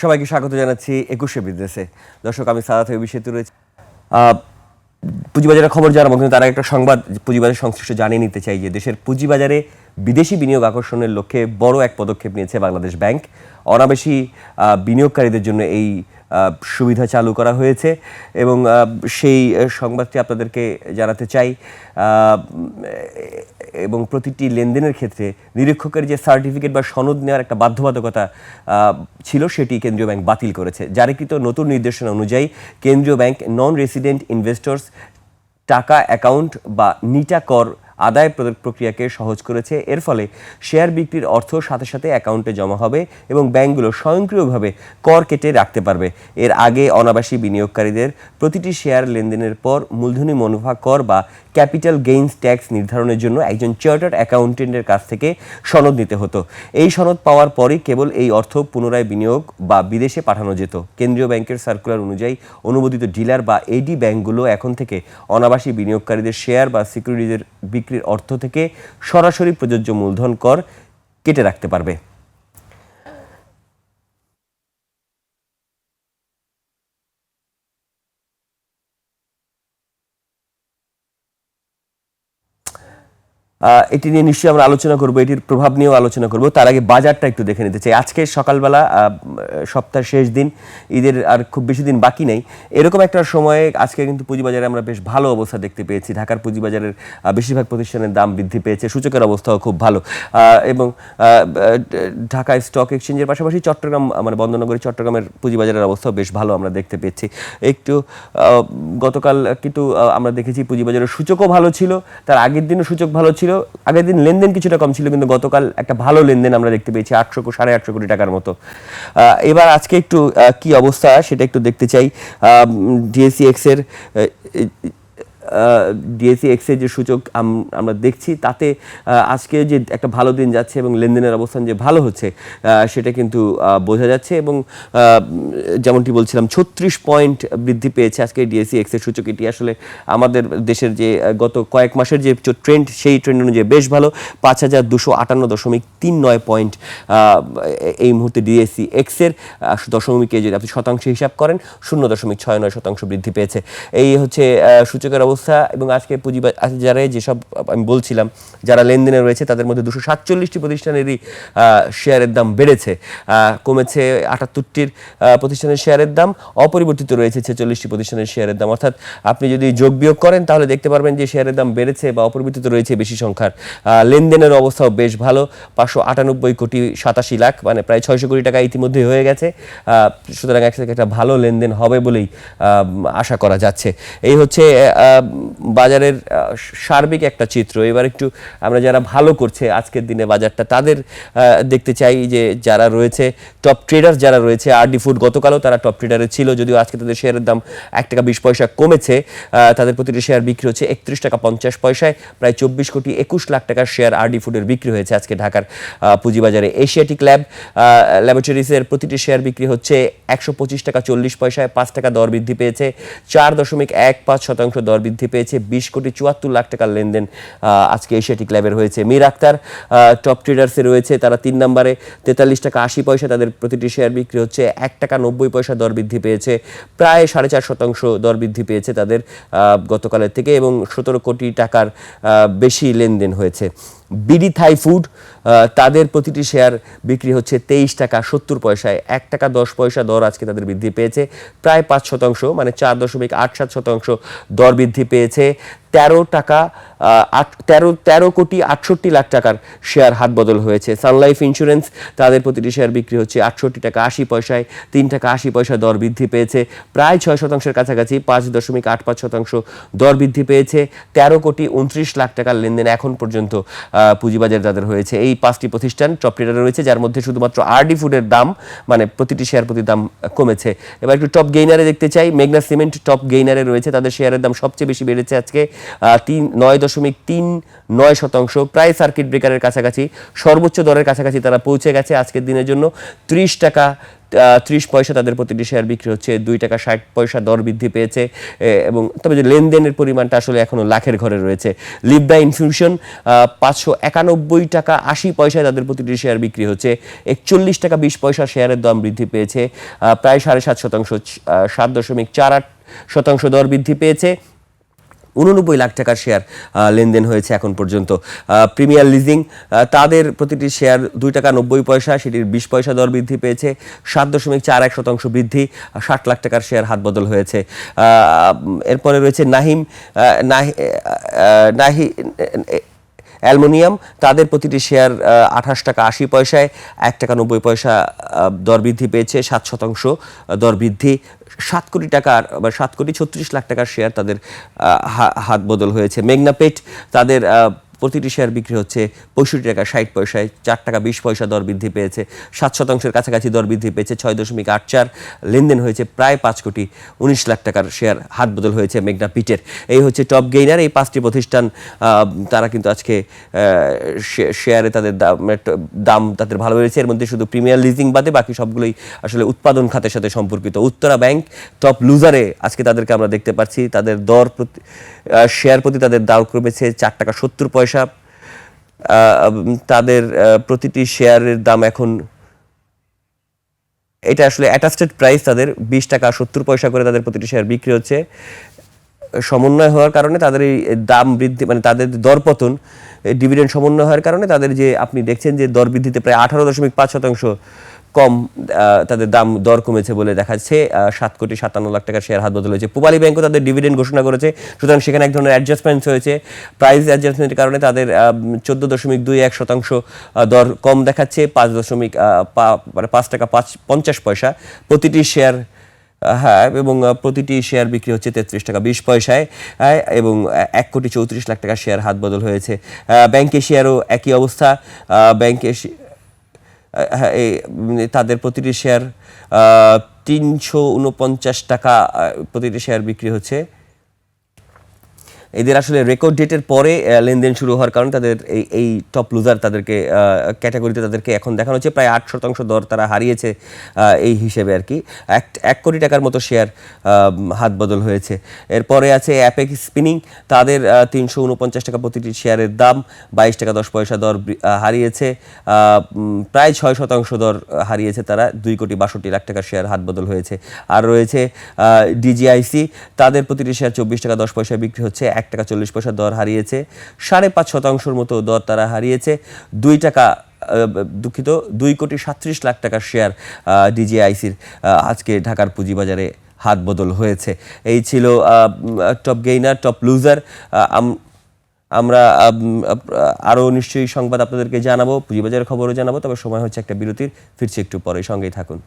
সবাইকে স্বাগত জানাচ্ছি ২১শে বিজনেসে। দর্শক, আমি সাদাত হয়ে সেতু রয়েছে। পুঁজিবাজারের খবর যারা মধ্যে তারা একটা সংবাদ পুঁজিবাজার সংশ্লিষ্ট জানিয়ে নিতে চাই যে দেশের পুঁজিবাজারে বিদেশি বিনিয়োগ আকর্ষণের লক্ষ্যে বড় এক পদক্ষেপ নিয়েছে বাংলাদেশ ব্যাংক। অনাবাসী বিনিয়োগকারীদের জন্য এই সুবিধা চালু করা হয়েছে এবং সেই সংবাদটি আপনাদেরকে জানাতে চাই। এবং প্রতিটি লেনদেনের ক্ষেত্রে নিরীক্ষকের যে সার্টিফিকেট বা সনদ নেওয়ার একটা বাধ্যবাধকতা ছিল, সেটি কেন্দ্রীয় ব্যাংক বাতিল করেছে। জারিকৃত নতুন নির্দেশনা অনুযায়ী কেন্দ্রীয় ব্যাংক নন রেসিডেন্ট ইনভেস্টর্স টাকা অ্যাকাউন্ট বা নিটা কর আদায় প্রক্রিয়াকে সহজ করেছে। এর ফলে শেয়ার বিক্রির অর্থ সাথে সাথে অ্যাকাউন্টে জমা হবে এবং ব্যাংকগুলো স্বয়ংক্রিয়ভাবে কর কেটে রাখতে পারবে। এর আগে অনাবাসী বিনিয়োগকারীদের প্রতিটি শেয়ার লেনদেনের পর মূলধনী মুনাফা কর বা ক্যাপিটাল গেইনস ট্যাক্স নির্ধারণের জন্য একজন চার্টার্ড অ্যাকাউন্টেন্টের কাছ থেকে সনদ নিতে হতো। এই সনদ পাওয়ার পরই কেবল এই অর্থ পুনরায় বিনিয়োগ বা বিদেশে পাঠানো যেত। কেন্দ্রীয় ব্যাংকের সার্কুলার অনুযায়ী অনুমোদিত ডিলার বা এডি ব্যাংকগুলো এখন থেকে অনাবাসী বিনিয়োগকারীদের শেয়ার বা সিকিউরিটিদের বিক্রির অর্থ থেকে সরাসরি প্রযোজ্য মূলধন কর কেটে রাখতে পারবে। এটি নিয়ে নিশ্চয়ই আমরা আলোচনা করব, এটির প্রভাব নিয়েও আলোচনা করব। তার আগে বাজারটা একটু দেখে নিতে চাই। আজকে সকালবেলা, সপ্তাহের শেষ দিন, ঈদের আর খুব বেশি দিন বাকি নেই, এরকম একটা সময়ে আজকে কিন্তু পুঁজিবাজারে আমরা বেশ ভালো অবস্থা দেখতে পেয়েছি। ঢাকার পুঁজিবাজারের বেশিরভাগ প্রতিষ্ঠানের দাম বৃদ্ধি পেয়েছে, সূচকের অবস্থাও খুব ভালো। এবং ঢাকা স্টক এক্সচেঞ্জের পাশাপাশি চট্টগ্রাম, মানে বন্দরনগরী চট্টগ্রামের পুঁজিবাজারের অবস্থাও বেশ ভালো আমরা দেখতে পেয়েছি। একটু গতকাল কিন্তু আমরা দেখেছি পুঁজিবাজারের সূচকও ভালো ছিল, তার আগের দিনও সূচক ভালো ছিল। আগের দিন লেনদেন কিছুটা কম ছিল, কিন্তু গতকাল একটা ভালো লেনদেন আমরা দেখতে পেয়েছি 800-8.5 কোটি টাকার মতো। এবার আজকে একটু কি অবস্থা সেটা একটু দেখতে চাই। ডিএসইএক্স এর ডিএসইএক্সের যে সূচক আমরা দেখছি, তাতে আজকে যে একটা ভালো দিন যাচ্ছে এবং লেনদেনের অবস্থান যে ভালো হচ্ছে সেটা কিন্তু বোঝা যাচ্ছে। এবং যেমনটি বলছিলাম, 36 পয়েন্ট বৃদ্ধি পেয়েছে আজকে ডিএসইএক্সের সূচক। এটি আসলে আমাদের দেশের যে গত কয়েক মাসের যে ট্রেন্ড, সেই ট্রেন্ড অনুযায়ী বেশ ভালো। 5258.39 পয়েন্ট এই মুহূর্তে ডিএসইএক্সের দশমিকে যদি আপনি শতাংশ হিসাব করেন 0.69% বৃদ্ধি পেয়েছে। এই হচ্ছে সূচকের অবস্থা। এবং আজকে পুঁজিবাজারে যেসব আমি বলছিলাম যারা লেনদেনে রয়েছে, তাদের মধ্যে 247টি প্রতিষ্ঠানেরই শেয়ারের দাম বেড়েছে। কমেছে 78টির প্রতিষ্ঠানের শেয়ারের দাম, অপরিবর্তিত রয়েছে 46টি প্রতিষ্ঠানের শেয়ারের দাম। অর্থাৎ আপনি যদি যোগ বিয়োগ করেন তাহলে দেখতে পারবেন যে শেয়ারের দাম বেড়েছে বা অপরিবর্তিত রয়েছে বেশি সংখ্যার। লেনদেনের অবস্থাও বেশ ভালো, 598.87 লাখ, মানে প্রায় 600 কোটি টাকা ইতিমধ্যে হয়ে গেছে। সুতরাং একটা ভালো লেনদেন হবে বলেই আশা করা যাচ্ছে। এই হচ্ছে বাজারের সার্বিক একটা চিত্র। এবার একটু আমরা যারা ভালো করছে আজকের দিনে বাজারটা, তাদের দেখতে চাই যে যারা রয়েছে টপ ট্রেডার, যারা রয়েছে আরডি ফুড, গতকালও তারা টপ ট্রেডারে ছিল, যদিও আজকে তাদের শেয়ারের দাম 1 টাকা 20 পয়সা কমেছে। তাদের প্রতিটি শেয়ার বিক্রি হচ্ছে 31 টাকা 50 পয়সায়। প্রায় 24.21 লাখ টাকার শেয়ার আরডি ফুডের বিক্রি হয়েছে আজকে ঢাকার পুঁজিবাজারে। এশিয়াটিক ল্যাবরেটরিজের প্রতিটি শেয়ার বিক্রি হচ্ছে 125 টাকা 40 পয়সায়, 5 টাকা দর বৃদ্ধি পেয়েছে। 4.15% দর বৃদ্ধি পেয়েছে। 20.74 লাখ টাকার লেনদেন আজকে এশিয়াটিক ল্যাবের হয়েছে। মীর আক্তার টপ ট্রেডার্সে রয়েছে, তারা 3 নম্বরে 43 টাকা 80 পয়সা, তাদের প্রতিটি শেয়ার বিক্রি হচ্ছে 1 টাকা 90 পয়সা দর বৃদ্ধি পেয়েছে। প্রায় 4.5% দর বৃদ্ধি পেয়েছে তাদের গতকালের থেকে, এবং 17 কোটি টাকার বেশি লেনদেন হয়েছে। বিডি থাই ফুড, তাদের প্রতিটি শেয়ার বিক্রি হচ্ছে 23 টাকা 70 পয়সায়, 1 টাকা 10 পয়সা দর আজকে তাদের বৃদ্ধি পেয়েছে। প্রায় 5%, মানে 4.87% দর বৃদ্ধি পেয়েছে। 13 কোটি 68 লাখ টাকার শেয়ার হাত বদল হয়েছে। সানলাইফ ইন্স্যুরেন্স, তাদের প্রতিটি শেয়ার বিক্রি হচ্ছে 68 টাকা 80 পয়সায়, 3 টাকা 80 পয়সা দর বৃদ্ধি পেয়েছে। প্রায় 6%-এর কাছাকাছি, 5.85% দর বৃদ্ধি পেয়েছে। 13 কোটি 29 লাখ টাকার লেনদেন এখন পর্যন্ত পুঁজিবাজারে তাদের হয়েছে। এই 5টি প্রতিষ্ঠান টপ ট্রেডারে রয়েছে, যার মধ্যে শুধুমাত্র আরডি ফুডের দাম, মানে প্রতিটি শেয়ার প্রতি দাম কমেছে। এবার একটু টপ গেইনারে দেখতে চাই। মেঘনা সিমেন্ট টপ গেইনারে রয়েছে, তাদের শেয়ারের দাম সবচেয়ে বেশি বেড়েছে আজকে 9.39%, প্রায় সার্কিট ব্রেকারের কাছাকাছি, সর্বোচ্চ দরের কাছাকাছি তারা পৌঁছে গেছে আজকের দিনের জন্য। 30 টাকা 30 পয়সা তাদের প্রতিটি শেয়ার বিক্রি হচ্ছে, 2 টাকা 60 পয়সা দর বৃদ্ধি পেয়েছে এবং তবে যে লেনদেনের পরিমাণটা আসলে এখনো লাখের ঘরে রয়েছে। লিবডা ইনফিউশন 591 টাকা 80 পয়সায় তাদের প্রতিটি শেয়ার বিক্রি হচ্ছে, 41 টাকা 20 পয়সা শেয়ারের দাম বৃদ্ধি পেয়েছে, প্রায় 7.5%, 7.48% দর বৃদ্ধি পেয়েছে। 89 লাখ টাকার শেয়ার লেনদেন হয়েছে এখন পর্যন্ত। প্রিমিয়ার লিজিং তাদের প্রতিটি শেয়ার 2 টাকা 90 পয়সা, সেটির 20 পয়সা দর বৃদ্ধি পেয়েছে, 7.41% বৃদ্ধি, 60 লাখ টাকার শেয়ার হাতবদল হয়েছে। এরপরে রয়েছে নাহি অ্যালুমিনিয়াম, তাদের প্রতিটি শেয়ার 28 টাকা 80 পয়সায়, 1 টাকা 90 পয়সা দর বৃদ্ধি পেয়েছে, 7% দর বৃদ্ধি। 7 কোটি টাকার বা 7 কোটি 36 লাখ টাকার শেয়ার তাদের হাত বদল হয়েছে। মেঘনা পেট, তাদের প্রতিটি শেয়ার বিক্রি হচ্ছে 65 টাকা 60 পয়সায়, 4 টাকা 20 পয়সা দর বৃদ্ধি পেয়েছে, 7% কাছাকাছি দর বৃদ্ধি পেয়েছে, 6.84 লেনদেন হয়েছে, প্রায় 5 কোটি 19 লাখ টাকার শেয়ার হাত বদল হয়েছে মেঘনা পিটের। এই হচ্ছে টপ গেইনার। এই 5টি প্রতিষ্ঠান তারা কিন্তু আজকে শেয়ারে তাদের দাম তাদের ভালো হয়েছে। এর মধ্যে শুধু প্রিমিয়ার লিজিং বাদে বাকি সবগুলোই আসলে উৎপাদন খাতের সাথে সম্পর্কিত। উত্তরা ব্যাংক টপ লুজারে আজকে তাদেরকে আমরা দেখতে পাচ্ছি, তাদের দর শেয়ার প্রতি তাদের দাম কমেছে 4 টাকা 70 পয়সা। তাদের প্রতিটি শেয়ারের দাম এখন, এটা আসলে অ্যাটাস্টেড প্রাইস, তাদের 20 টাকা 70 পয়সা করে তাদের প্রতিটি শেয়ার বিক্রি হচ্ছে। সমন্বয় হওয়ার কারণে তাদের এই দাম বৃদ্ধি, মানে তাদের দরপতন, ডিভিডেন্ড সমন্বয় হওয়ার কারণে তাদের যে আপনি দেখছেন যে দর বৃদ্ধিতে প্রায় 18.5% কম তাদের দর কমেছে বলে দেখাচ্ছে। 7.57 লাখ টাকার শেয়ার হাত বদল হয়েছে। পূবালী ব্যাংকও তাদের ডিভিডেন্ড ঘোষণা করেছে, সুতরাং সেখানে এক ধরনের অ্যাডজাস্টমেন্ট হয়েছে। প্রাইস অ্যাডজাস্টমেন্টের কারণে তাদের 14.21% দর কম দেখাচ্ছে, 5 টাকা 50 পয়সা প্রতিটি শেয়ার। হ্যাঁ, এবং প্রতিটি শেয়ার বিক্রি হচ্ছে 33 টাকা 20 পয়সায় এবং 1 কোটি 34 লাখ টাকার শেয়ার হাত বদল হয়েছে। ব্যাংক এশিয়ারও একই অবস্থা। ব্যাংক তাদের প্রতিটি শেয়ার 349 টাকা প্রতিটি শেয়ার বিক্রি হচ্ছে। এদের আসলে রেকর্ড ডেটের পরে লেনদেন শুরু হওয়ার কারণে তাদের এই টপ লুজার তাদেরকে ক্যাটাগরিতে তাদেরকে এখন দেখানো হচ্ছে, প্রায় 8% দর তারা হারিয়েছে এই হিসেবে আর কি। 1 কোটি টাকার মতো শেয়ার হাত বদল হয়েছে। এরপরে আছে অ্যাপেক্স স্পিনিং, তাদের 349 টাকা প্রতিটি শেয়ারের দাম, 22 টাকা 10 পয়সা দর হারিয়েছে, প্রায় 6% দর হারিয়েছে তারা, 2 কোটি 62 লাখ টাকার শেয়ার হাত বদল হয়েছে। আর রয়েছে ডিজিআইসি, তাদের প্রতিটি শেয়ার 24 টাকা 10 পয়সায় বিক্রি হচ্ছে, 1 টাকা 40 পয়সা দর হারিয়েছে, 5.5% মতো দর তারা হারিয়েছে। 2 কোটি 37 লাখ টাকার শেয়ার ডিজিআইসির আজকে ঢাকার পুঁজিবাজারে হাত বদল হয়েছে। এই ছিল টপ গেইনার, টপ লুজার। আমরা আরও নিশ্চয়ই সংবাদ আপনাদেরকে জানাবো, পুঁজিবাজারের খবরও জানাবো, তবে সময় হচ্ছে একটা বিরতির। ফিরছি একটু পরে, সঙ্গেই থাকুন।